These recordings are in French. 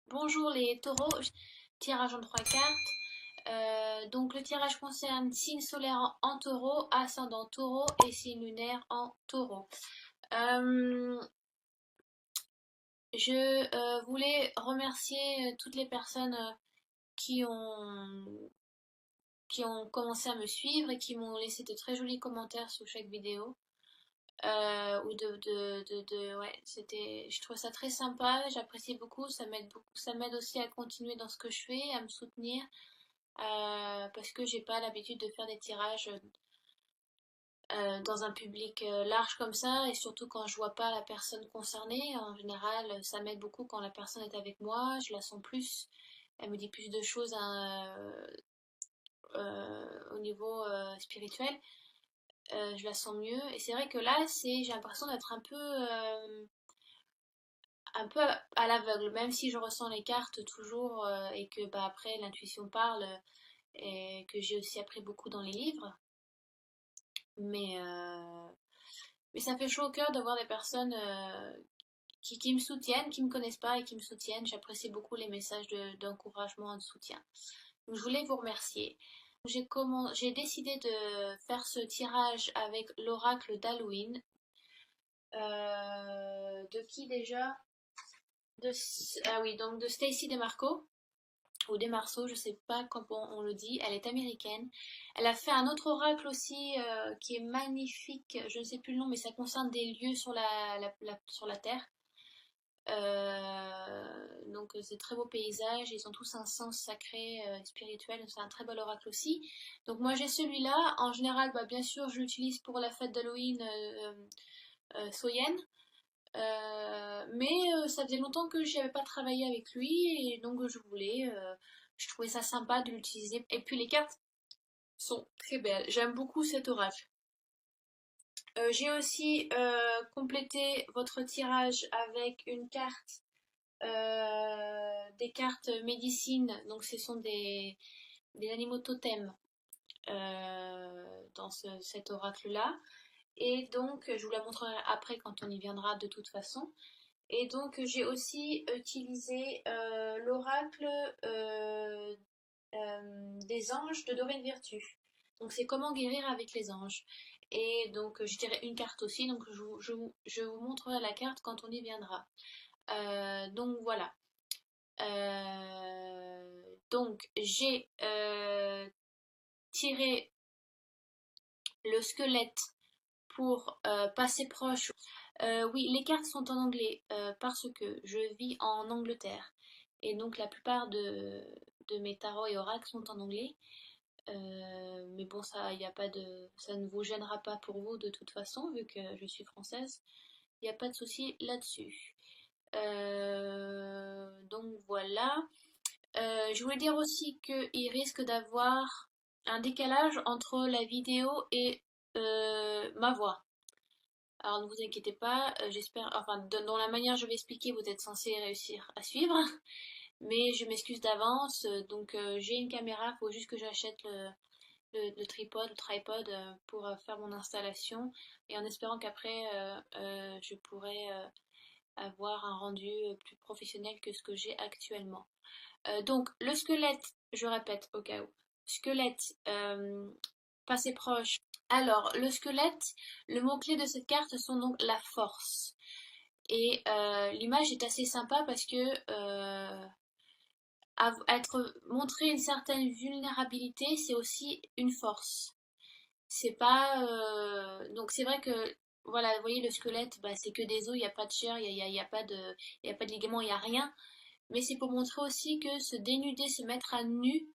Bonjour les taureaux, tirage en trois cartes. Donc le tirage concerne signe solaire en taureau, ascendant taureau et signe lunaire en taureau. Euh, je voulais remercier toutes les personnes qui ont, qui ont commencé à me suivre et qui m'ont laissé de très jolis commentaires sous chaque vidéo. Ou ouais, je trouve ça très sympa, j'apprécie beaucoup, ça m'aide aussi à continuer dans ce que je fais, à me soutenir. Parce que j'ai pas l'habitude de faire des tirages dans un public large comme ça, et surtout quand je vois pas la personne concernée. En général, ça m'aide beaucoup quand la personne est avec moi, je la sens plus, elle me dit plus de choses au niveau spirituel. Je la sens mieux, et c'est vrai que là, j'ai l'impression d'être un peu à l'aveugle, même si je ressens les cartes toujours, et que bah, après l'intuition parle, et que j'ai aussi appris beaucoup dans les livres. Mais, euh, mais ça fait chaud au cœur de voir des personnes qui me soutiennent, qui me connaissent pas et qui me soutiennent. J'apprécie beaucoup les messages d'encouragement et de soutien. Donc, je voulais vous remercier. J'ai décidé de faire ce tirage avec l'oracle d'Halloween. De qui déjà? Ah oui, donc de Stacy DeMarco, ou Demarceau, je sais pas comment on le dit. Elle est américaine. Elle a fait un autre oracle aussi qui est magnifique. Je ne sais plus le nom, mais ça concerne des lieux sur sur la Terre. Donc c'est très beau paysage. Ils ont tous un sens sacré, spirituel. C'est un très bel oracle aussi. Donc moi j'ai celui-là. En général, bah, bien sûr, je l'utilise pour la fête d'Halloween Soyenne. Mais ça faisait longtemps que je n'avais pas travaillé avec lui et donc je trouvais ça sympa de l'utiliser. Et puis les cartes sont très belles. J'aime beaucoup cet oracle. J'ai aussi complété votre tirage avec une carte, des cartes médecine. Donc ce sont des animaux totems dans cet oracle-là. Et donc je vous la montrerai après quand on y viendra de toute façon. Et donc j'ai aussi utilisé l'oracle des anges de Dorine Virtue. Donc c'est comment guérir avec les anges. Et donc je dirais une carte aussi, donc je vous montrerai la carte quand on y viendra. Donc voilà. Donc j'ai tiré le squelette pour passer proche. Oui, les cartes sont en anglais parce que je vis en Angleterre et donc la plupart de mes tarots et oracles sont en anglais. Mais bon, ça, y a pas de, ça ne vous gênera pas pour vous de toute façon, vu que je suis française. Il n'y a pas de souci là-dessus. Donc voilà. Je voulais dire aussi qu'il risque d'avoir un décalage entre la vidéo et ma voix. Alors ne vous inquiétez pas, j'espère, enfin dans la manière dont je vais expliquer, vous êtes censé réussir à suivre, mais je m'excuse d'avance, donc j'ai une caméra, il faut juste que j'achète le tripod pour faire mon installation, et en espérant qu'après je pourrai avoir un rendu plus professionnel que ce que j'ai actuellement. Donc le squelette, je répète au cas où, squelette, passé proche. Alors, le squelette, le mot-clé de cette carte sont donc la force. Et l'image est assez sympa parce que montrer une certaine vulnérabilité, c'est aussi une force. C'est pas donc c'est vrai que voilà, vous voyez le squelette, bah, c'est que des os, il n'y a pas de chair, il y a pas il y a pas de ligaments, il n'y a rien. Mais c'est pour montrer aussi que se dénuder, se mettre à nu,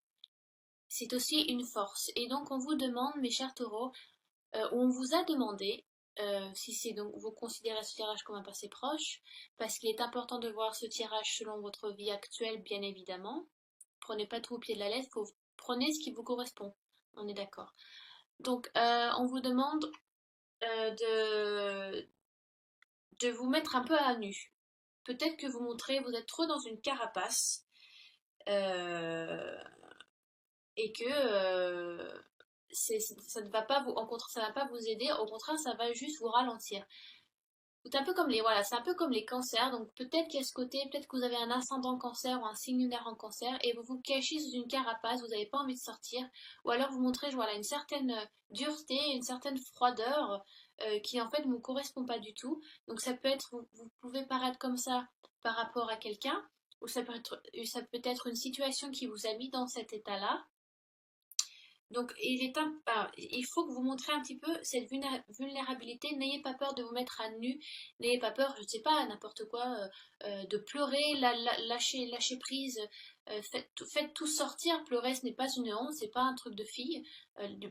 c'est aussi une force. Et donc on vous demande, mes chers taureaux, on vous a demandé si c'est donc vous considérez ce tirage comme un passé proche, parce qu'il est important de voir ce tirage selon votre vie actuelle, bien évidemment. Prenez pas tout au pied de la lettre, prenez ce qui vous correspond. On est d'accord. Donc, on vous demande de vous mettre un peu à nu. Peut-être que vous êtes trop dans une carapace euh, et que ça ne va pas vous, ça va pas vous aider. Au contraire, ça va juste vous ralentir. C'est un peu comme les, voilà, c'est un peu comme les cancers. Donc peut-être qu'il y a ce côté, peut-être que vous avez un ascendant cancer ou un signe lunaire en cancer et vous vous cachez sous une carapace, vous n'avez pas envie de sortir. Ou alors vous montrez voilà, une certaine dureté, une certaine froideur qui en fait ne vous correspond pas du tout. Donc ça peut être, vous pouvez paraître comme ça par rapport à quelqu'un, ou ça peut être une situation qui vous a mis dans cet état-là. Donc, il faut que vous montrez un petit peu cette vulnérabilité. N'ayez pas peur de vous mettre à nu. N'ayez pas peur, je ne sais pas, n'importe quoi, de pleurer, lâcher prise. Faites tout sortir. Pleurer, ce n'est pas une honte, c'est pas un truc de fille.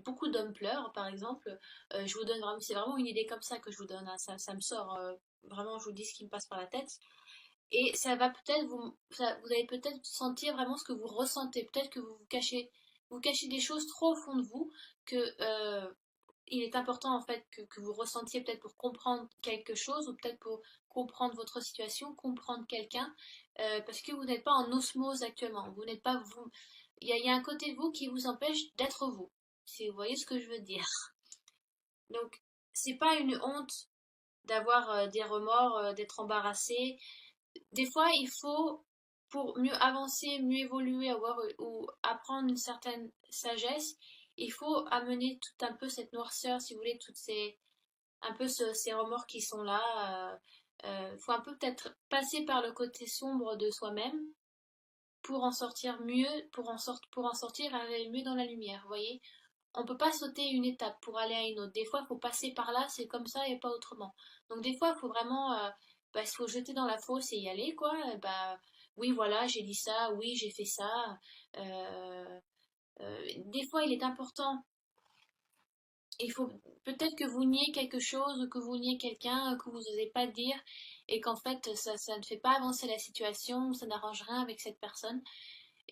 Beaucoup d'hommes pleurent, par exemple. Je vous donne vraiment, c'est vraiment une idée comme ça que je vous donne, hein. Ça me sort vraiment, je vous dis ce qui me passe par la tête. Et ça va peut-être vous allez peut-être sentir vraiment ce que vous ressentez. Peut-être que vous cachez des choses trop au fond de vous que il est important en fait que vous ressentiez peut-être pour comprendre quelque chose ou peut-être pour comprendre votre situation, comprendre quelqu'un, parce que vous n'êtes pas en osmose actuellement. Vous n'êtes pas vous. Il y a un côté de vous qui vous empêche d'être vous. Si vous voyez ce que je veux dire. Donc c'est pas une honte d'avoir des remords, d'être embarrassé. Des fois, il faut, pour mieux avancer, mieux évoluer, ou apprendre une certaine sagesse, il faut amener tout un peu cette noirceur, si vous voulez, un peu ces remords qui sont là. Il faut un peu peut-être passer par le côté sombre de soi-même pour en sortir mieux, pour en sortir, aller mieux dans la lumière, vous voyez. On peut pas sauter une étape pour aller à une autre. Des fois, il faut passer par là, c'est comme ça et pas autrement. Donc des fois, il faut vraiment, il faut jeter dans la fosse et y aller, quoi. Oui, voilà, j'ai dit ça, oui, j'ai fait ça. Euh, des fois, il est important. Il faut peut-être que vous niez quelque chose ou que vous niez quelqu'un que vous n'osez pas dire et qu'en fait, ça ne fait pas avancer la situation, ça n'arrange rien avec cette personne.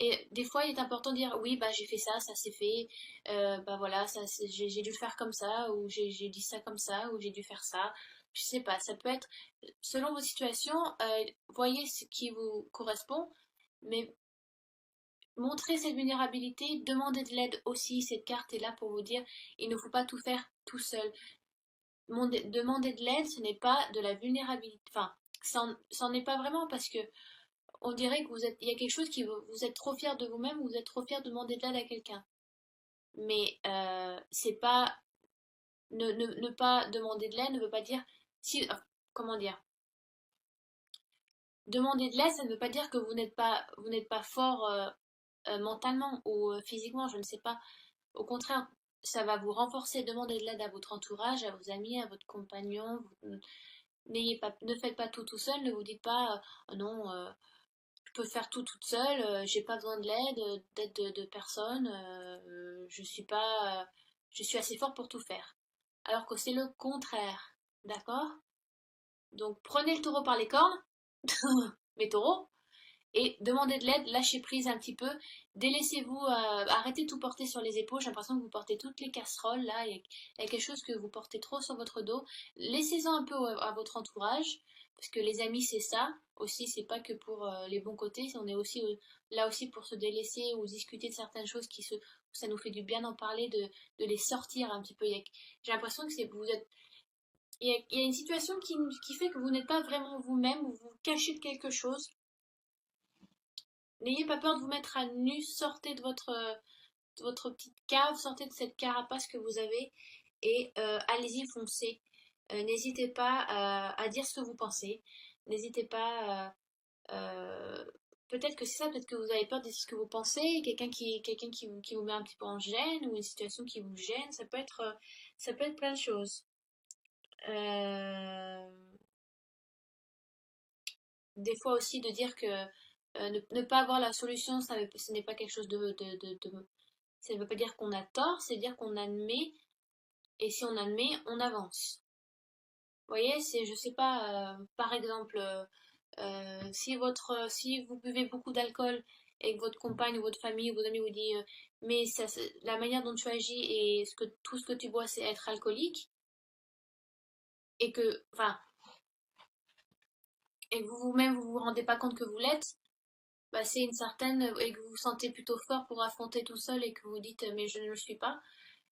Et des fois, il est important de dire oui, bah j'ai fait ça, ça s'est fait, bah voilà, j'ai dû le faire comme ça, ou j'ai dit ça comme ça, ou j'ai dû faire ça. Je sais pas, ça peut être selon vos situations, voyez ce qui vous correspond, mais montrez cette vulnérabilité, demandez de l'aide aussi. Cette carte est là pour vous dire il ne faut pas tout faire tout seul. Demander de l'aide, ce n'est pas de la vulnérabilité. Enfin, c'en est pas vraiment parce que on dirait que il y a quelque chose vous êtes trop fier de vous-même, vous êtes trop fier de demander de l'aide à quelqu'un. Mais c'est pas, ne pas demander de l'aide ne veut pas dire, si, comment dire, demander de l'aide, ça ne veut pas dire que vous n'êtes pas fort mentalement ou physiquement, je ne sais pas. Au contraire, ça va vous renforcer. Demander de l'aide à votre entourage, à vos amis, à votre compagnon. Ne faites pas tout tout seul. Ne vous dites pas, non, je peux faire tout toute seule, j'ai pas besoin de l'aide, d'aide de personne, je suis pas, je suis assez fort pour tout faire. Alors que c'est le contraire, d'accord? Donc prenez le taureau par les cornes, mes taureaux, et demandez de l'aide, lâchez prise un petit peu, délaissez-vous, arrêtez de tout porter sur les épaules, j'ai l'impression que vous portez toutes les casseroles là, il y a quelque chose que vous portez trop sur votre dos, laissez-en un peu à votre entourage, parce que les amis c'est ça aussi, c'est pas que pour les bons côtés, on est aussi là aussi pour se délaisser ou discuter de certaines choses ça nous fait du bien d'en parler, de les sortir un petit peu. J'ai l'impression que il y a une situation qui fait que vous n'êtes pas vraiment vous-même, ou vous cachez de quelque chose. N'ayez pas peur de vous mettre à nu, sortez de votre petite cave, sortez de cette carapace que vous avez et allez-y, foncez. N'hésitez pas à dire ce que vous pensez. N'hésitez pas peut-être que c'est ça, peut-être que vous avez peur de dire ce que vous pensez, qui vous met un petit peu en gêne ou une situation qui vous gêne, ça peut être plein de choses. Euh, des fois aussi de dire que ne pas avoir la solution, ce n'est pas quelque chose ça ne veut pas dire qu'on a tort, c'est dire qu'on admet, et si on admet, on avance. Vous voyez, c'est, je sais pas, par exemple, si vous buvez beaucoup d'alcool et que votre compagne ou votre famille ou vos amis vous dit, mais la manière dont tu agis et tout ce que tu bois, c'est être alcoolique, et que, enfin, et que vous-même vous vous rendez pas compte que vous l'êtes, bah, c'est une certaine, et que vous vous sentez plutôt fort pour affronter tout seul et que vous dites, mais je ne le suis pas,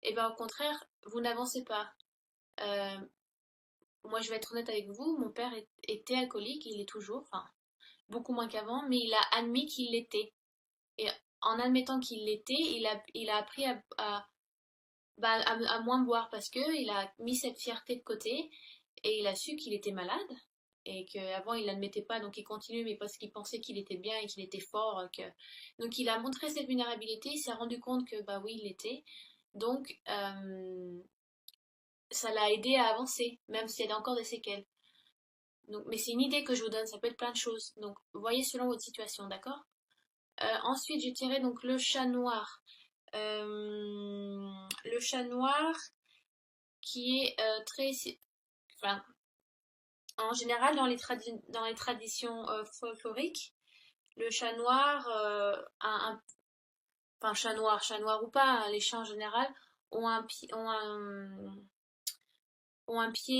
et ben au contraire, vous n'avancez pas. Euh, moi je vais être honnête avec vous, mon père était alcoolique, il est toujours, enfin beaucoup moins qu'avant, mais il a admis qu'il l'était. Et en admettant qu'il l'était, il a appris à moins boire parce que il a mis cette fierté de côté et il a su qu'il était malade et qu'avant il l'admettait pas, donc il continue, mais parce qu'il pensait qu'il était bien et qu'il était fort. Donc il a montré cette vulnérabilité, il s'est rendu compte que bah oui, il l'était. Donc ça l'a aidé à avancer, même s'il y a encore des séquelles. Donc, mais c'est une idée que je vous donne, ça peut être plein de choses. Donc voyez selon votre situation, d'accord? Ensuite, je dirais donc le chat noir. Le chat noir qui est très... Enfin, en général, dans les traditions folkloriques, le chat noir, enfin chat noir ou pas, hein, les chats en général ont un pied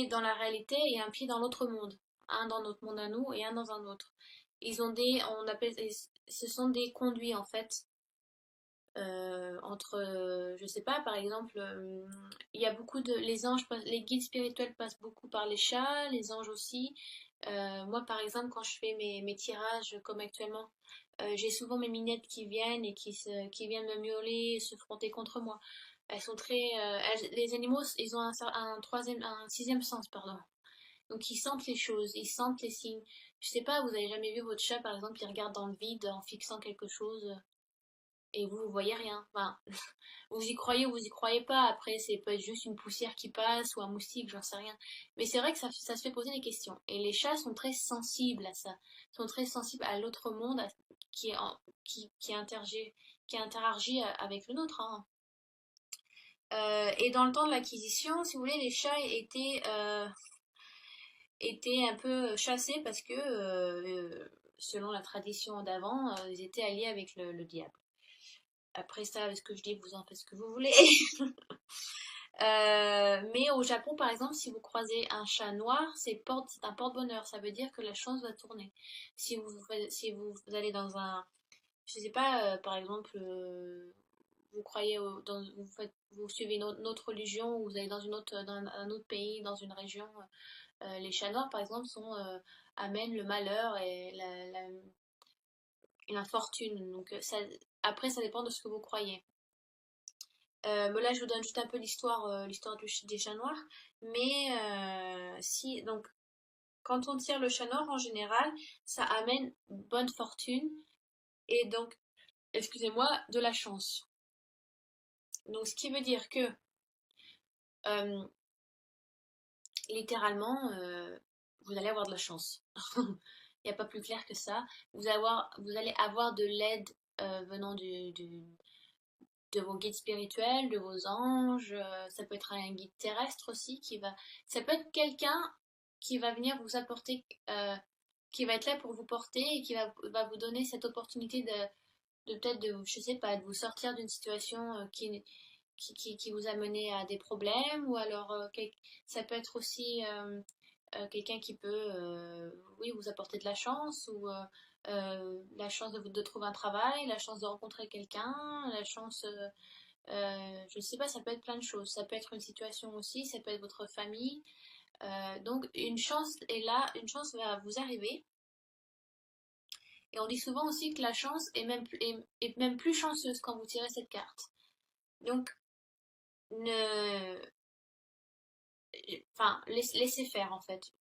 dans la réalité et un pied dans l'autre monde. Un dans notre monde à nous et un dans un autre. On appelle, ce sont des conduits en fait entre, je sais pas, par exemple, il y a beaucoup de, les guides spirituels passent beaucoup par les chats, les anges aussi. Moi, par exemple, quand je fais mes tirages, comme actuellement, j'ai souvent mes minettes qui viennent et qui viennent me miauler, et se frotter contre moi. Elles sont les animaux, ils ont un sixième sens, pardon. Donc ils sentent les choses, ils sentent les signes. Je sais pas, vous avez jamais vu votre chat, par exemple, qui regarde dans le vide en fixant quelque chose et vous voyez rien. Enfin, vous y croyez ou vous y croyez pas. Après, c'est peut être juste une poussière qui passe ou un moustique, j'en sais rien. Mais c'est vrai que ça se fait poser des questions. Et les chats sont très sensibles à ça. Sont très sensibles à l'autre monde qui, est en- qui interagit avec le nôtre, hein. Et dans le temps de l'acquisition, si vous voulez, les chats étaient un peu chassés parce que, selon la tradition d'avant, ils étaient alliés avec le diable. Après ça, ce que je dis, vous en faites ce que vous voulez. Mais au Japon, par exemple, si vous croisez un chat noir, c'est un porte-bonheur. Ça veut dire que la chance va tourner. Si vous allez dans un, je sais pas, par exemple, vous croyez vous suivez une autre religion, ou vous allez dans un autre pays, dans une région, les chats noirs, par exemple, amènent le malheur et l'infortune. Donc après, ça dépend de ce que vous croyez. Mais là, je vous donne juste un peu l'histoire des chats noirs. Mais si, donc, quand on tire le chat noir en général, ça amène bonne fortune et donc, excusez-moi, de la chance. Donc, ce qui veut dire que, euh, littéralement, vous allez avoir de la chance. Il n'y a pas plus clair que ça. Vous allez avoir de l'aide venant de vos guides spirituels, de vos anges. Ça peut être un guide terrestre aussi ça peut être quelqu'un qui va venir vous apporter, qui va être là pour vous porter et va vous donner cette opportunité de peut-être je sais pas, de vous sortir d'une situation qui vous a mené à des problèmes, ou alors ça peut être aussi quelqu'un qui peut, oui, vous apporter de la chance, ou la chance de trouver un travail, la chance de rencontrer quelqu'un, la chance, je sais pas, ça peut être plein de choses. Ça peut être une situation aussi, ça peut être votre famille. Donc une chance est là, une chance va vous arriver. Et on dit souvent aussi que la chance est même plus chanceuse quand vous tirez cette carte. Donc, ne, enfin, laissez faire en fait.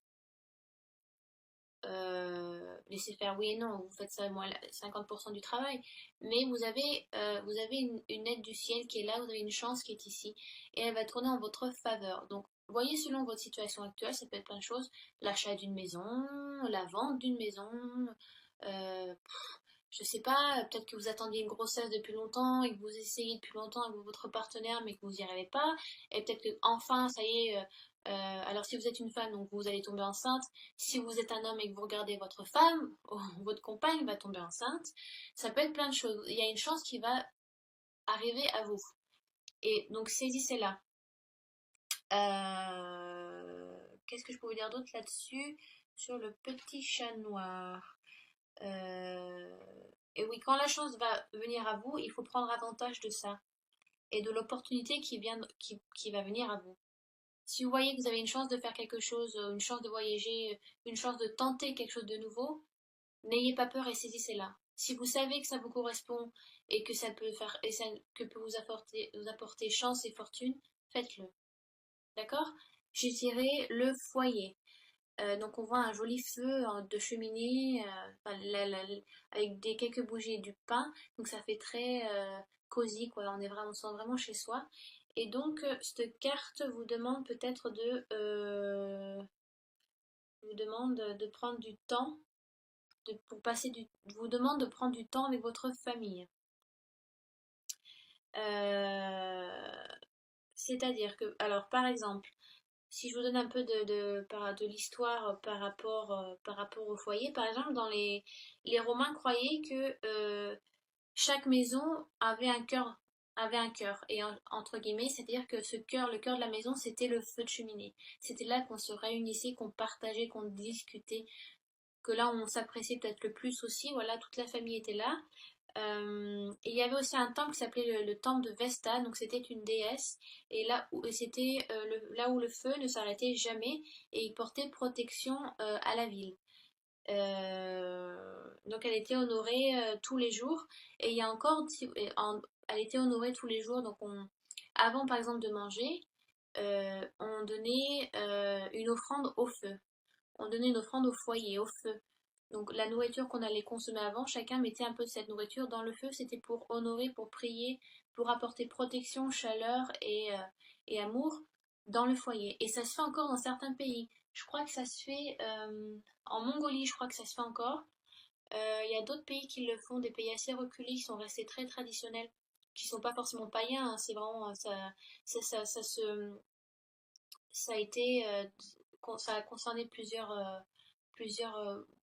Laissez faire oui et non, vous faites ça moi 50% du travail, mais vous avez une aide du ciel qui est là, vous avez une chance qui est ici, et elle va tourner en votre faveur. Donc, voyez selon votre situation actuelle, ça peut être plein de choses, l'achat d'une maison, la vente d'une maison, euh, je sais pas, peut-être que vous attendiez une grossesse depuis longtemps et que vous essayez depuis longtemps avec votre partenaire mais que vous n'y arrivez pas. Et peut-être que enfin, ça y est, alors si vous êtes une femme, donc vous allez tomber enceinte. Si vous êtes un homme et que vous regardez votre femme, votre compagne va tomber enceinte. Ça peut être plein de choses. Il y a une chance qui va arriver à vous. Et donc saisissez-la. Qu'est-ce que je peux vous dire d'autre là-dessus sur le petit chat noir? Euh, Et oui, quand la chance va venir à vous, il faut prendre avantage de ça et de l'opportunité qui va venir à vous. Si vous voyez que vous avez une chance de faire quelque chose, une chance de voyager, une chance de tenter quelque chose de nouveau, n'ayez pas peur et saisissez-la. Si vous savez que ça vous correspond et que ça peut faire et ça, que peut vous apporter chance et fortune, faites-le. D'accord? J'ai tiré le foyer. Donc on voit un joli feu de cheminée enfin, avec quelques bougies et du pain. Donc ça fait très cosy quoi. On se sent vraiment chez soi. Et donc cette carte vous demande peut-être vous demande de prendre du temps vous demande de prendre du temps avec votre famille. Euh, C'est-à-dire que alors par exemple si je vous donne un peu de l'histoire par rapport au foyer, par exemple, les Romains croyaient que chaque maison avait un cœur, et entre guillemets, c'est-à-dire que ce cœur, le cœur de la maison, c'était le feu de cheminée. C'était là qu'on se réunissait, qu'on partageait, qu'on discutait, que là on s'appréciait peut-être le plus aussi, voilà, toute la famille était là. Et il y avait aussi un temple qui s'appelait le temple de Vesta, donc c'était une déesse, et là où c'était là où le feu ne s'arrêtait jamais, et il portait protection à la ville. Donc elle était honorée tous les jours, et il y a encore, elle était honorée tous les jours, donc avant par exemple de manger, on donnait une offrande au feu, on donnait une offrande au foyer, au feu. Donc la nourriture qu'on allait consommer avant, chacun mettait un peu de cette nourriture dans le feu. C'était pour honorer, pour prier, pour apporter protection, chaleur et amour dans le foyer. Et ça se fait encore dans certains pays. Je crois que ça se fait en Mongolie, je crois que ça se fait encore. Il y a d'autres pays qui le font, des pays assez reculés, qui sont restés très traditionnels, qui sont pas forcément païens. Hein, c'est vraiment ça a été ça a concerné plusieurs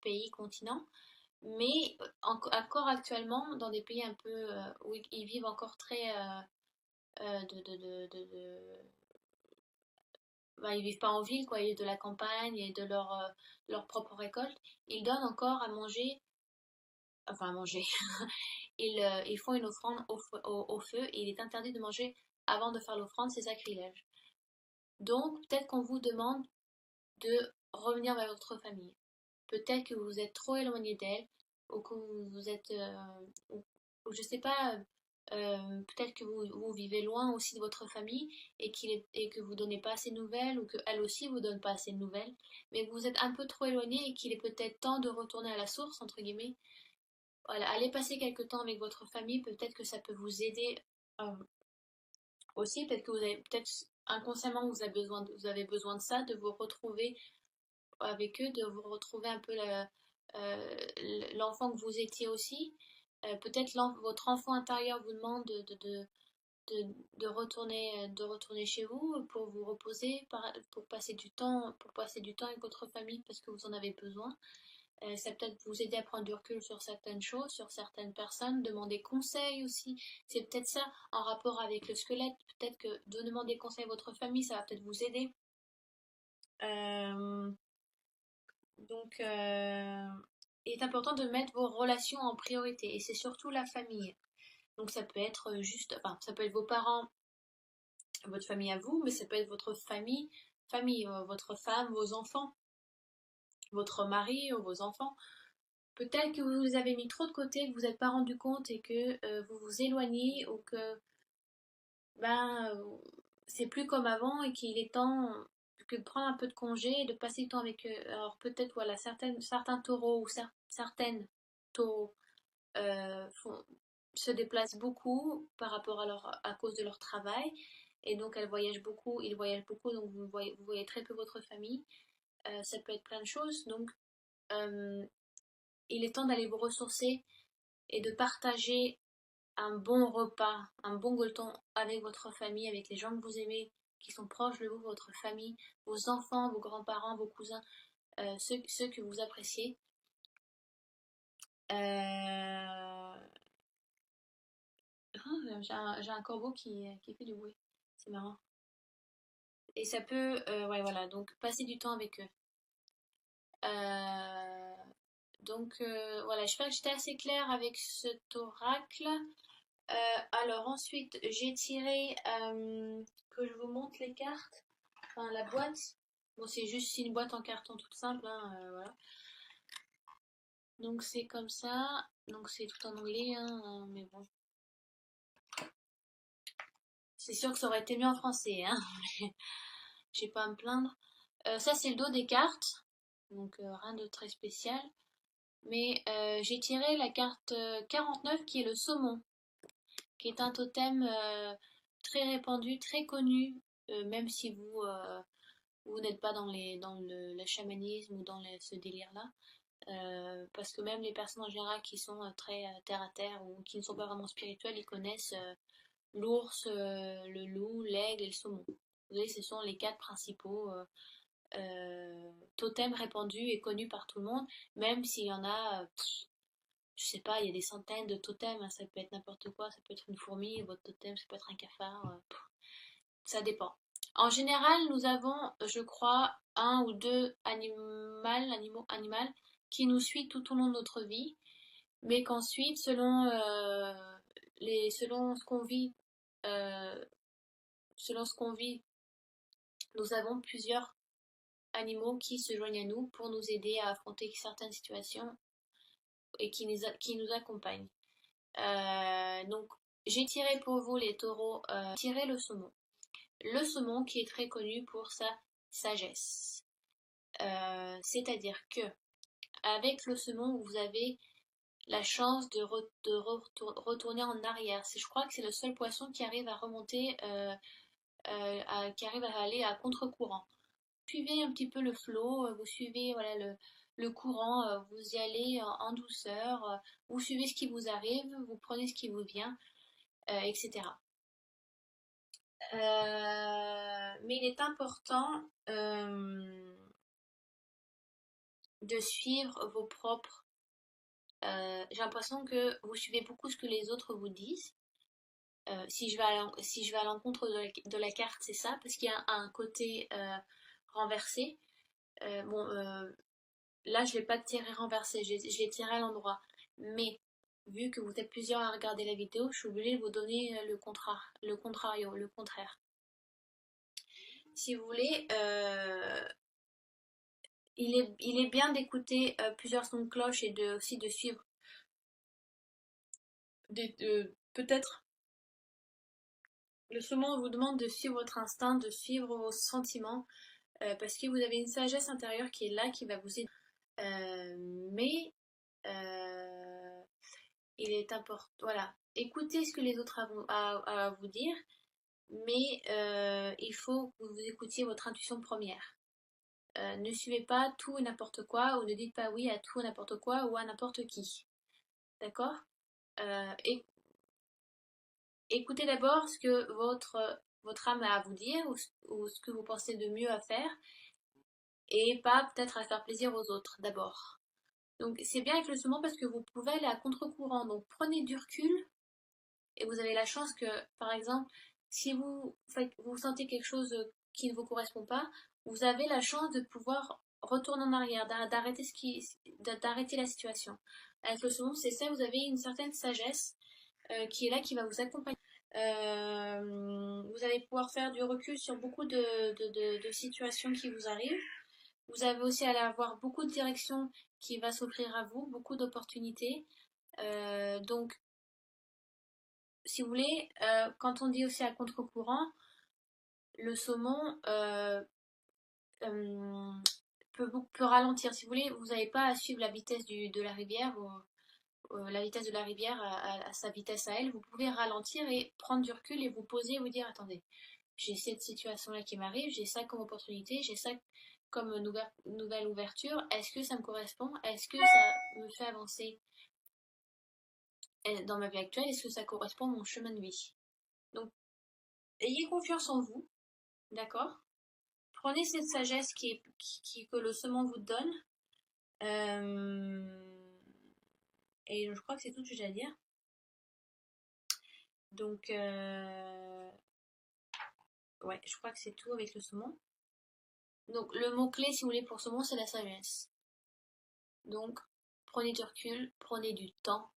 pays, continents. Mais encore actuellement, dans des pays un peu où ils vivent encore très bah, ils vivent pas en ville, quoi, ils vivent de la campagne et de leur propre récolte, ils donnent encore à manger, enfin à manger, ils font une offrande au feu et il est interdit de manger avant de faire l'offrande, c'est sacrilège. Donc peut-être qu'on vous demande de revenir vers votre famille. Peut-être que vous êtes trop éloigné d'elle, ou que vous êtes, ou je sais pas, peut-être que vous vivez loin aussi de votre famille et que vous donnez pas assez de nouvelles, ou qu'elle aussi vous donne pas assez de nouvelles, mais que vous êtes un peu trop éloigné et qu'il est peut-être temps de retourner à la source, entre guillemets. Voilà, allez passer quelques temps avec votre famille, peut-être que ça peut vous aider euh, aussi, peut-être que vous avez, peut-être inconsciemment vous avez besoin de ça, de vous retrouver avec eux, de vous retrouver un peu l'enfant que vous étiez aussi. Peut-être votre enfant intérieur vous demande de retourner chez vous pour vous reposer, pour passer du temps avec votre famille parce que vous en avez besoin. Ça peut-être vous aider à prendre du recul sur certaines choses, sur certaines personnes, demander conseil aussi. C'est peut-être ça en rapport avec le squelette. Peut-être que de demander conseil à votre famille, ça va peut-être vous aider. Euh, Donc, il est important de mettre vos relations en priorité et c'est surtout la famille. Donc, ça peut être enfin, ça peut être vos parents, votre famille à vous, mais ça peut être votre famille, votre femme, vos enfants, votre mari ou vos enfants. Peut-être que vous avez mis trop de côté, que vous n'êtes pas rendu compte et que vous vous éloignez ou que ben, c'est plus comme avant et qu'il est temps que de prendre un peu de congé et de passer du temps avec eux. Alors peut-être voilà certains taureaux ou certaines taureaux font, se déplacent beaucoup par rapport à cause de leur travail et donc ils voyagent beaucoup donc vous voyez très peu votre famille. Ça peut être plein de choses donc euh, il est temps d'aller vous ressourcer et de partager un bon repas, un bon gueuleton avec votre famille, avec les gens que vous aimez, qui sont proches de vous, votre famille, vos enfants, vos grands-parents, vos cousins, ceux que vous appréciez. Euh... Oh, j'ai un corbeau qui fait du bruit. C'est marrant. Et ça peut, ouais, voilà, donc passer du temps avec eux. Euh, voilà, j'espère que j'étais assez claire avec cet oracle. Alors ensuite, j'ai tiré que je vous montre les cartes. Enfin, la boîte, bon, c'est juste une boîte en carton toute simple, hein, voilà. Donc c'est comme ça, donc c'est tout en anglais, hein, mais bon. C'est sûr que ça aurait été mieux en français, hein. J'ai pas à me plaindre. Ça, c'est le dos des cartes, donc rien de très spécial. Mais j'ai tiré la carte 49 qui est le saumon, qui est un totem très répandu, très connu, même si vous n'êtes pas dans le chamanisme ou dans ce délire-là. Parce que même les personnes en général qui sont très terre à terre ou qui ne sont pas vraiment spirituelles, ils connaissent l'ours, le loup, l'aigle et le saumon. Vous voyez, ce sont les quatre principaux totems répandus et connus par tout le monde, même s'il y en a, je sais pas, il y a des centaines de totems, hein, ça peut être n'importe quoi, ça peut être une fourmi, votre totem, ça peut être un cafard, ça dépend. En général, nous avons, je crois, un ou deux animaux qui nous suivent tout au long de notre vie, mais qu'ensuite, selon ce qu'on vit, euh, selon ce qu'on vit, nous avons plusieurs animaux qui se joignent à nous pour nous aider à affronter certaines situations et qui nous accompagnent. Donc, j'ai tiré pour vous les taureaux, tiré le saumon. Le saumon qui est très connu pour sa sagesse. C'est-à-dire que avec le saumon, vous avez la chance retourner en arrière. Je crois que c'est le seul poisson qui arrive à remonter, qui arrive à aller à contre-courant. Suivez un petit peu le flot, vous suivez voilà, le courant, vous y allez en douceur, vous suivez ce qui vous arrive, vous prenez ce qui vous vient, etc. Mais il est important de suivre vos propres. J'ai l'impression que vous suivez beaucoup ce que les autres vous disent. Si je vais à l'encontre de la carte, c'est ça, parce qu'il y a un côté renversé. Bon, là, je ne l'ai pas tiré renversé, je l'ai tiré à l'endroit. Mais vu que vous êtes plusieurs à regarder la vidéo, je suis obligée de vous donner le contrario, le contraire. Si vous voulez, il est bien d'écouter plusieurs sons de cloche et aussi de suivre peut-être le saumon vous demande de suivre votre instinct, de suivre vos sentiments, parce que vous avez une sagesse intérieure qui est là, qui va vous aider. Mais euh, il est important, voilà, écoutez ce que les autres à vous dire, mais il faut que vous écoutiez votre intuition première. Ne suivez pas tout et n'importe quoi, ou ne dites pas oui à tout et n'importe quoi, ou à n'importe qui. D'accord? Et écoutez d'abord ce que votre âme a à vous dire, ou ce que vous pensez de mieux à faire, et pas peut-être à faire plaisir aux autres d'abord. Donc c'est bien avec le saumon parce que vous pouvez aller à contre-courant. Donc prenez du recul et vous avez la chance que, par exemple, si vous sentez quelque chose qui ne vous correspond pas, vous avez la chance de pouvoir retourner en arrière, d'arrêter la situation. Avec le saumon, c'est ça, vous avez une certaine sagesse qui est là, qui va vous accompagner. Vous allez pouvoir faire du recul sur beaucoup de situations qui vous arrivent. Vous avez aussi à avoir beaucoup de directions qui va s'offrir à vous, beaucoup d'opportunités. Donc, si vous voulez, quand on dit aussi à contre-courant, le saumon euh, peut ralentir. Si vous voulez, vous n'avez pas à suivre la vitesse de la rivière ou la vitesse de la rivière à sa vitesse à elle. Vous pouvez ralentir et prendre du recul et vous poser et vous dire, attendez, j'ai cette situation-là qui m'arrive, j'ai ça comme opportunité, j'ai ça comme nouvelle ouverture. Est-ce que ça me correspond? Est-ce que ça me fait avancer dans ma vie actuelle? Est-ce que ça correspond à mon chemin de vie? Donc, ayez confiance en vous, d'accord? Prenez cette sagesse que le semant vous donne. Euh, et je crois que c'est tout ce que j'ai à dire. Donc, ouais, je crois que c'est tout avec le saumon. Donc, le mot-clé, si vous voulez, pour saumon, c'est la sagesse. Donc, prenez du recul, prenez du temps,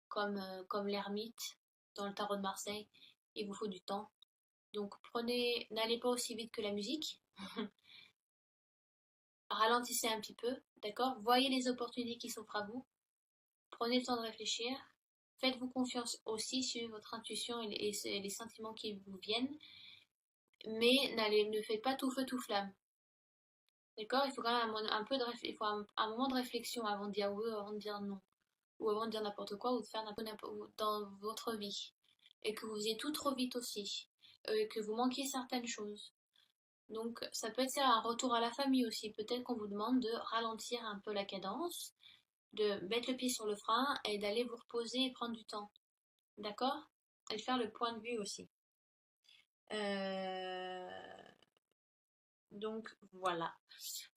comme l'ermite dans le tarot de Marseille. Il vous faut du temps, Donc n'allez pas aussi vite que la musique. Ralentissez un petit peu, d'accord? Voyez les opportunités qui s'offrent à vous. Prenez le temps de réfléchir. Faites-vous confiance aussi sur votre intuition et les sentiments qui vous viennent. Mais ne faites pas tout feu tout flamme. D'accord? Il faut quand même il faut un moment de réflexion avant de dire oui, avant de dire non. Ou avant de dire n'importe quoi ou de faire n'importe dans votre vie. Et que vous ayez tout trop vite aussi. Que vous manquiez certaines choses. Donc ça peut être un retour à la famille aussi. Peut-être qu'on vous demande de ralentir un peu la cadence, de mettre le pied sur le frein et d'aller vous reposer et prendre du temps. D'accord? Et de faire le point de vue aussi. Euh, Donc voilà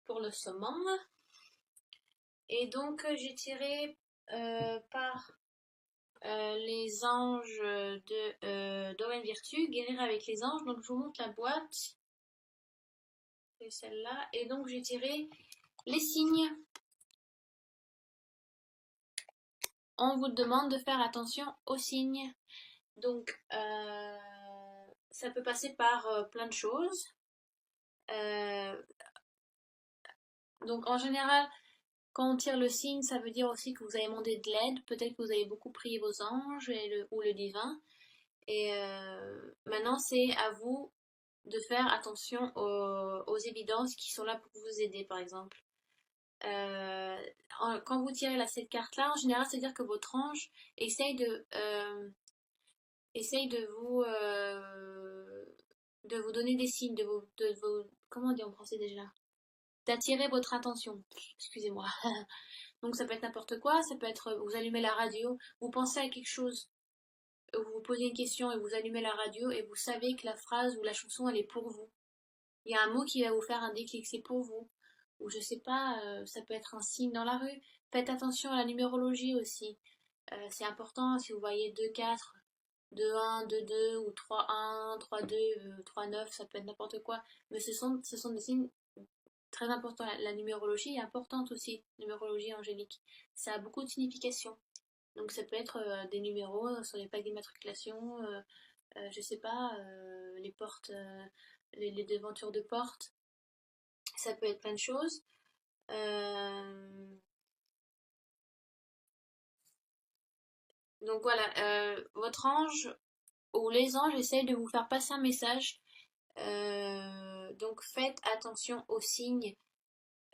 pour le summum. Et donc j'ai tiré par les anges de Domaine Virtue, guérir avec les anges. Donc je vous montre la boîte. C'est celle-là. Et donc j'ai tiré les signes. On vous demande de faire attention aux signes. Donc ça peut passer par plein de choses. Donc en général, quand on tire le signe, ça veut dire aussi que vous avez demandé de l'aide. Peut-être que vous avez beaucoup prié vos anges ou le divin. Et maintenant, c'est à vous de faire attention aux évidences qui sont là pour vous aider, par exemple. Quand vous tirez cette carte-là, en général, c'est-à-dire que votre ange essaye de vous donner des signes, comment on dit en français déjà? D'attirer votre attention. Excusez-moi. Donc ça peut être n'importe quoi, ça peut être vous allumez la radio, vous pensez à quelque chose, vous vous posez une question et vous allumez la radio et vous savez que la phrase ou la chanson elle est pour vous. Il y a un mot qui va vous faire un déclic, c'est pour vous. Ou je sais pas, ça peut être un signe dans la rue. Faites attention à la numérologie aussi. C'est important si vous voyez 2-4, 2-1, 2-2 ou 3-1, 3-2, 3-9, ça peut être n'importe quoi. Mais ce sont des signes très importants. La numérologie est importante aussi, numérologie angélique. Ça a beaucoup de signification. Donc ça peut être des numéros sur les plaques d'immatriculation, je sais pas, les portes, les devantures de portes. Ça peut être plein de choses. Donc voilà, votre ange ou les anges essayent de vous faire passer un message. Donc faites attention aux signes.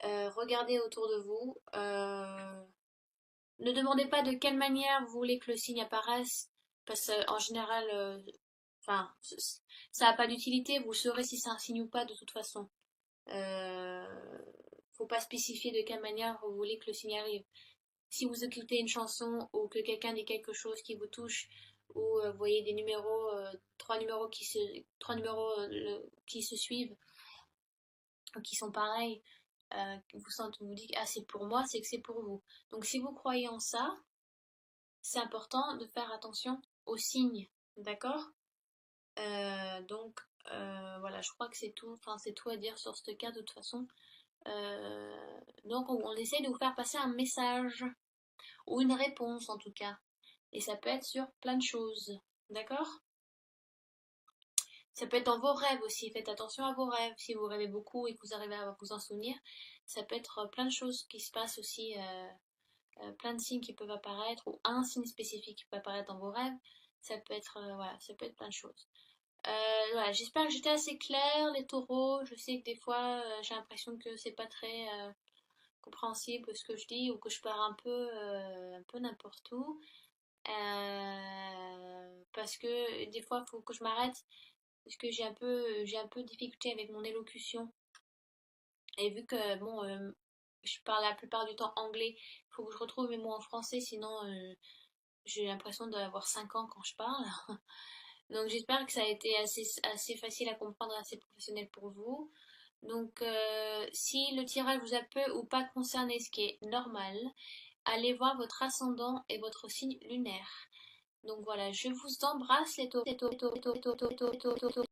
Regardez autour de vous. Ne demandez pas de quelle manière vous voulez que le signe apparaisse. Parce qu'en général, enfin, ça n'a pas d'utilité. Vous saurez si c'est un signe ou pas de toute façon. Faut pas spécifier de quelle manière vous voulez que le signe arrive. Si vous écoutez une chanson ou que quelqu'un dit quelque chose qui vous touche, ou vous voyez des numéros, qui se suivent, ou qui sont pareils, vous dites ah c'est pour moi, c'est que c'est pour vous. Donc si vous croyez en ça, c'est important de faire attention aux signes, d'accord? Donc voilà, je crois que c'est tout. Enfin c'est tout à dire sur ce cas de toute façon. Donc on essaie de vous faire passer un message ou une réponse en tout cas. Et ça peut être sur plein de choses. D'accord? Ça peut être dans vos rêves aussi. Faites attention à vos rêves. Si vous rêvez beaucoup et que vous arrivez à vous en souvenir, ça peut être plein de choses qui se passent aussi, plein de signes qui peuvent apparaître, ou un signe spécifique qui peut apparaître dans vos rêves. Ça peut être, voilà, ça peut être plein de choses. Voilà, j'espère que j'étais assez claire, les taureaux. Je sais que des fois, j'ai l'impression que c'est pas très compréhensible ce que je dis, ou que je pars un peu n'importe où. Parce que des fois, il faut que je m'arrête, parce que j'ai un peu de difficulté avec mon élocution. Et vu que, bon, je parle la plupart du temps anglais, il faut que je retrouve mes mots en français, sinon j'ai l'impression d'avoir 5 ans quand je parle. Donc j'espère que ça a été assez facile à comprendre, assez professionnel pour vous. Donc si le tirage vous a peu ou pas concerné, ce qui est normal, allez voir votre ascendant et votre signe lunaire. Donc voilà, je vous embrasse les taureaux.